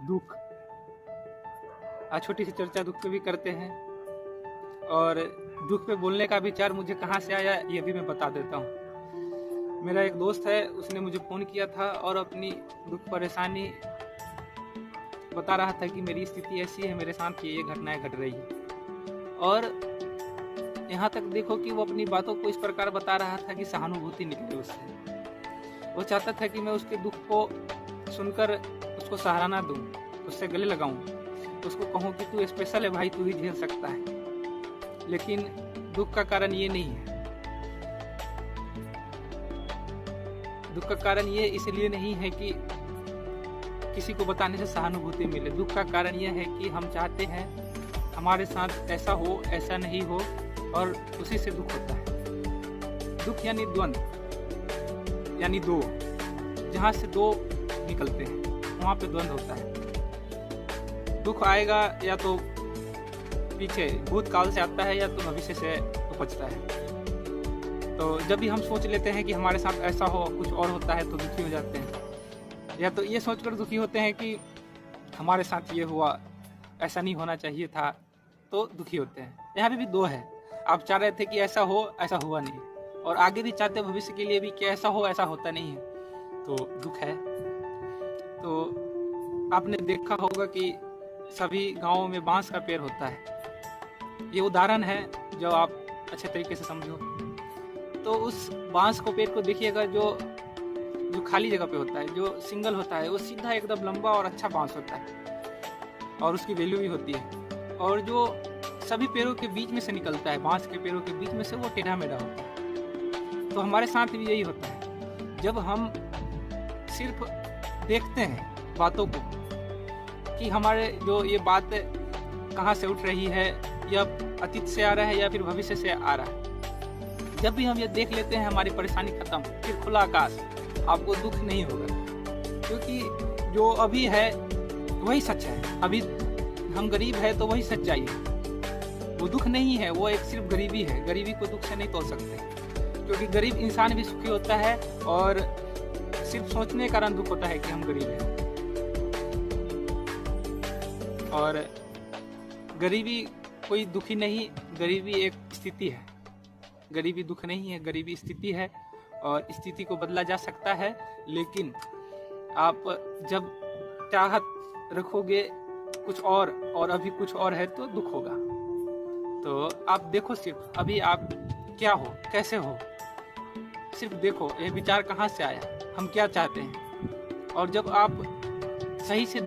दुख। आज छोटी सी चर्चा दुख पे भी करते हैं, और दुख पे बोलने का विचार मुझे कहाँ से आया ये भी मैं बता देता हूँ। मेरा एक दोस्त है, उसने मुझे फ़ोन किया था और अपनी दुख परेशानी बता रहा था कि मेरी स्थिति ऐसी है, मेरे साथ ये घटनाएं घट रही है। और यहाँ तक देखो कि वो अपनी बातों को इस प्रकार बता रहा था कि सहानुभूति निकले उससे। वो चाहता था कि मैं उसके दुख को सुनकर उसको सहारा दूं, उससे गले लगाऊं, उसको कहूं कि तू स्पेशल है भाई, तू ही झेल सकता है। लेकिन दुख का कारण ये नहीं है। दुख का कारण ये इसलिए नहीं है कि किसी को बताने से सहानुभूति मिले। दुख का कारण यह है कि हम चाहते हैं हमारे साथ ऐसा हो, ऐसा नहीं हो, और उसी से दुख होता है। दुख यानी द्वंद्व, यानी दो। जहाँ से दो निकलते हैं वहाँ पे द्वंद्व होता है। दुख आएगा या तो पीछे भूतकाल से आता है या तो भविष्य से उपजता है। तो जब भी हम सोच लेते हैं कि हमारे साथ ऐसा हो, कुछ और होता है, तो दुखी हो जाते हैं। या तो ये सोचकर दुखी होते हैं कि हमारे साथ ये हुआ, ऐसा नहीं होना चाहिए था, तो दुखी होते हैं। यहाँ पे भी दो है। आप चाह रहे थे कि ऐसा हो, ऐसा हुआ नहीं, और आगे भी चाहते भविष्य के लिए भी कि ऐसा हो, ऐसा होता नहीं है, तो दुख है। तो आपने देखा होगा कि सभी गांवों में बांस का पेड़ होता है। ये उदाहरण है जो आप अच्छे तरीके से समझो। तो उस बांस को पेड़ को देखिएगा, जो खाली जगह पे होता है, जो सिंगल होता है, वो सीधा एकदम लंबा और अच्छा बांस होता है, और उसकी वैल्यू भी होती है। और जो सभी पेड़ों के बीच में से निकलता है, बांस के पेड़ों के बीच में से, वो टेढ़ा मेढ़ा होता है। तो हमारे साथ भी यही होता है। जब हम सिर्फ देखते हैं बातों को कि हमारे जो ये बात कहाँ से उठ रही है, या अतीत से आ रहा है या फिर भविष्य से आ रहा है, जब भी हम ये देख लेते हैं हमारी परेशानी खत्म, फिर खुला आकाश, आपको दुख नहीं होगा। क्योंकि जो अभी है वही सच है। अभी हम गरीब है तो वही सच्चाई है, वो दुख नहीं है, वो एक सिर्फ गरीबी है। गरीबी को दुख से नहीं तोड़ सकते, क्योंकि गरीब इंसान भी सुखी होता है, और सिर्फ सोचने के कारण दुख होता है कि हम गरीब हैं। और गरीबी कोई दुखी नहीं, गरीबी एक स्थिति है। गरीबी दुख नहीं है, गरीबी स्थिति है, और स्थिति को बदला जा सकता है। लेकिन आप जब चाहत रखोगे कुछ और अभी कुछ और है, तो दुख होगा। तो आप देखो सिर्फ अभी आप क्या हो, कैसे हो, सिर्फ देखो ये विचार कहाँ से आया, हम क्या चाहते हैं। और जब आप सही से